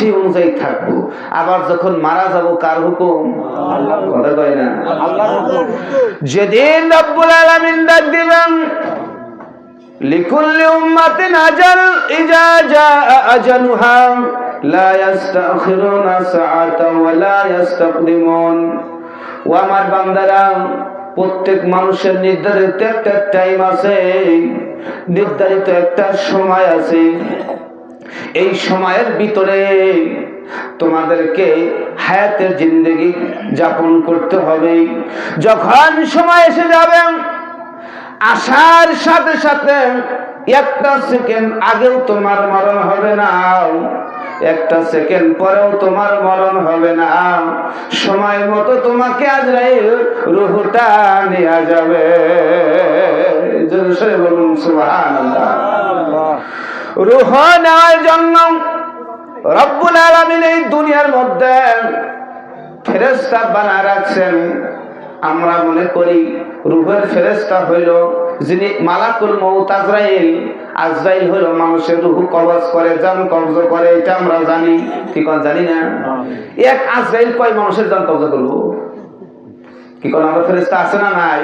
সেই অনুযায়ী থাকবো। আবার যখন মারা যাব কার হুকুম? কথা কয় না? যেদিন রব্বুল আলামিন ডাক দিবেন লিকুল্লি উম্মাতিন আজাল ইজা জাআ আজালুহা লা ইস্তাখিরুনা সাআতান ওয়া লা ইস্তাকদিমুন। ও আমার বান্দারা, প্রত্যেক মানুষের নির্ধারিত একটা টাইম আছে, নির্ধারিত একটা সময় আছে। এই সময়ের ভিতরে তোমাদেরকে হায়াতের জিন্দেগি যাপন করতে হবে। যখন সময় এসে যাবে, আসার সাথে সাথে একটা সেকেন্ড আগেও তোমার মরণ হবে না, একটা সেকেন্ড পরেও তোমার মরণ হবে না। সময় মতো তোমাকে আজরাইল রূহটা নিয়ে যাবে। জোরে বলুন সুবহানাল্লাহ। রূহ নেওয়ার জন্য রব্বুল আলামিন এই দুনিয়ার মধ্যে ফেরেশতা বানায় রাখছেন। আমরা মনে করি রূহের ফেরেশতা হইল যিনি মালাকুল মউত আজরাইল। আজরাইল হইল মানুষের রূহ কবজ করে, জান কবজ করে, এটা আমরা জানি। কি কোন জানি না? এক আজরাইল কয় মানুষের জান কবজ করবো? কি কোন আমরা ফেরেশতা আছে না নাই?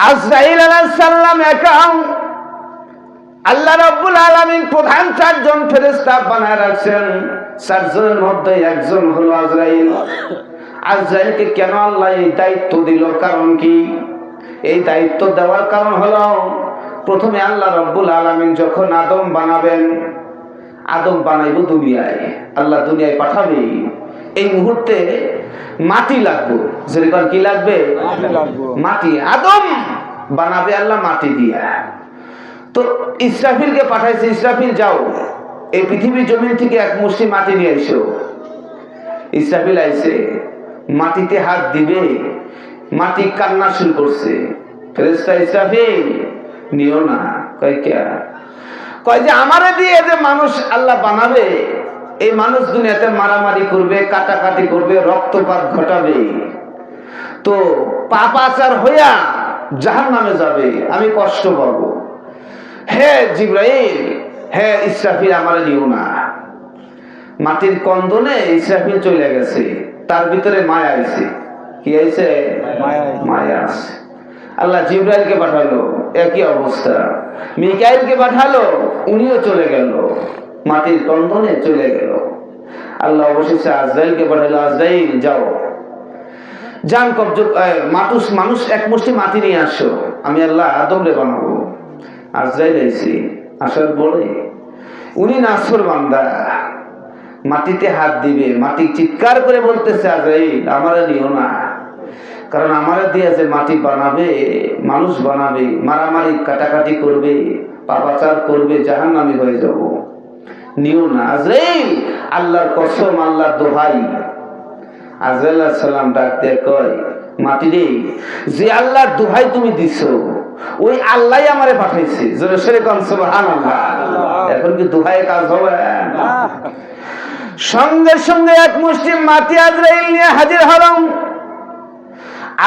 আজরাইল আলাইহিস সালাম একা। আল্লাহ রাব্বুল আলামিন প্রধান 4 জন ফেরেশতা বানায় রাখছেন। 4 জনের মধ্যে একজন হলো আজরাইল। আজরাইলকে কেন আল্লাহ এই দায়িত্ব দিল? কারণ কি? এই দায়িত্ব দেওয়ার কারণ হলো, প্রথমে আল্লাহ রাব্বুল আলামিন যখন আদম বানাবেন, আদম বানাইব দুনিয়ায়, আল্লাহ দুনিয়ায় পাঠাবে, এই মুহূর্তে মাটি লাগবে। যেরকম কি লাগবে? মাটি। আদম বানাবে আল্লাহ মাটি দিয়া। তো ইসরাফিলকে পাঠাইছে, ইসরাফিল যাও এই পৃথিবীর জমিন থেকে এক মুষ্টি মাটি নিয়ে এসো। ইসরাফিল আইছে, মাটিতে হাত দিবে, মাটি কান্না শুরু করছে। ফেরেশতা ইসরাফিল নিও না। কয় কে? কয় যে আমারে দিয়ে যে মানুষ আল্লাহ বানাবে, এই মানুষ দুনিয়াতে মারামারি করবে, কাটাকাটি করবে, রক্তপাত ঘটাবে, তো পাপাচার হইয়া জাহান্নামে যাবে, আমি কষ্ট পাবো। হে জিবরাইল, হে ইসরাফিল, আমারে নিও না। মাটির কন্দনে ইসরাফিল চলে গেছে, তার ভিতরে মায়া আইছে। কি আইছে? মায়া আছে। আল্লাহ জিবরাইলকে পাঠালো, একই অবস্থা। মিকাইলকে পাঠালো, উনিও চলে গেল, মাটির কন্দনে চলে গেল। আল্লাহ অবশেষে আজরাইলকে পাঠালো, আজরাইল যাও, জান কবজ মানুষ এক মুষ্টি মাটি নিয়ে আসো, আমি আল্লাহ আদমরে বানাবো। আজরাইল আইছে, আসার পরে উনি নাছর বান্দা, মাটিতে হাত দিবে, মাটি চিৎকার করে বলতেছে আজরাইল আমারে নিও না। কারণ আমারে দিয়ে যে মাটি বানাবে, মানুষ বানাবে, মারামারি কাটাকাটি করবে, পাপাচার করবে, জাহান্নামী হয়ে যাব, নিও না। আজরাইল আল্লাহর কসম, আল্লাহর দোহাই। আজরাইল আলাইহিস সালাম ডাক দিয়ে কয়, মাটি রে, যে আল্লাহর দোহাই তুমি দিছো, ওই আল্লাহই আমারে পাঠাইছে। জোরে সরে কোন সুবহানাল্লাহ। এখন কি দোহাই কাজ হবে? সঙ্গে সঙ্গে এক মুষ্টি মাটি আজরাইল নিয়ে হাজির হলাম।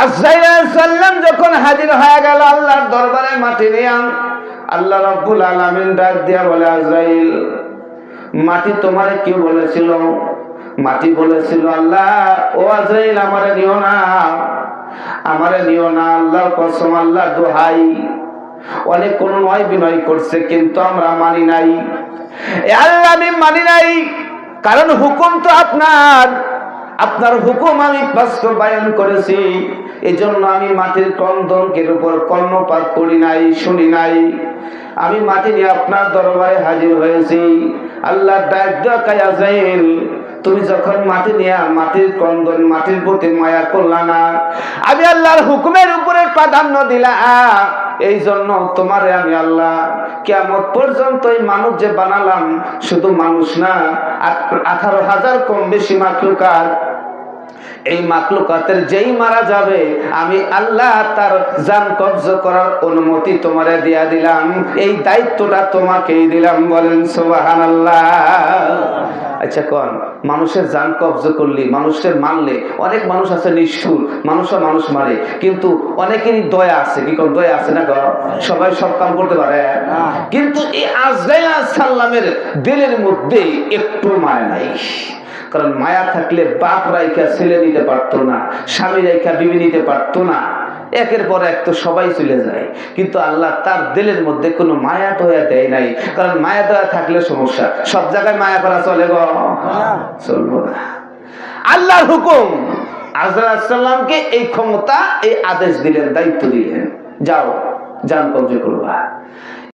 আজরাইল আলাইহিস সালাম যখন হাজির হয়ে গেল আল্লাহর দরবারে মাটি নিয়ে, আল্লাহ রাব্বুল আলামিন ডাক দিয়া বলে, আজরাইল, মাটি তোমারে কি বলেছিল? মাটি বলেছিল, আল্লাহ ও আজরাইল আমারে নিও না, আমারে নিও না, আল্লাহর কসম, আল্লাহর দোহাই। অনেক কোন নয় বিনয় করছে, কিন্তু আমরা মানি নাই। আল্লাহ আমি মানি নাই, কারণ হুকুম তো আপনার, আপনার হুকুম আমি বাস্তবায়ন করেছি। এই জন্য আমি মাটির কন্দনকের উপর কর্ণপাত করি নাই, শুনি নাই। আমি মাটি নিয়ে আপনার দরবারে হাজির হয়েছি। আল্লাহ ডাক দেয়া, আজরাইল, তুমি যখন মাটি নিয়ে মাটির কন্দন, মাটির প্রতি মায়া করলা না, আমি আল্লাহর হুকুমের উপরে প্রাধান্য দিলা, এই জন্য তোমারে আমি আল্লাহ কিয়ামত পর্যন্ত এই মানুষ যে বানালাম, শুধু মানুষ না, 18,000 কম বেশি মাখলুকাত, এই মাখলুকাতের যেই মারা যাবে, আমি আল্লাহ তার জান কবজ করার অনুমতি তোমারে দিয়া দিলাম। এই দায়িত্বটা তোমাকেই দিলাম। বলেন সুবহানাল্লাহ। আচ্ছা আচ্ছা কোন মানুষের জান কবজ করলি, মানুষের মারলে, অনেক মানুষ আছে নিষ্ঠুর, মানুষও মানুষ মারে, কিন্তু অনেকেরই দয়া আছে, কি কোন দয়া আছে না? সবাই সব কাম করতে পারে, কিন্তু এই আজরাইল আলাইহিস সালামের দিলের মধ্যে একটু মায়া নাই। কারণ মায়া থাকলে বাপ রাইখা ছেলে নিতে পারতো না, স্বামী রাইখা বিবি নিতে পারতো না, একের পর এক তো সবাই চলে যায়। কিন্তু আল্লাহ তার দিলের মধ্যে কোনো মায়া দয়া দেয় নাই, কারণ মায়া দয়া থাকলে সমস্যা। সব জায়গায় মায়া করা চলে গো? চলবো না। আল্লাহর হুকুম, আজরাইল আলাইহিস সালামকে এই ক্ষমতা, এই আদেশ দিলেন, দায়িত্ব দিলেন, যাও জান কবজ করবা।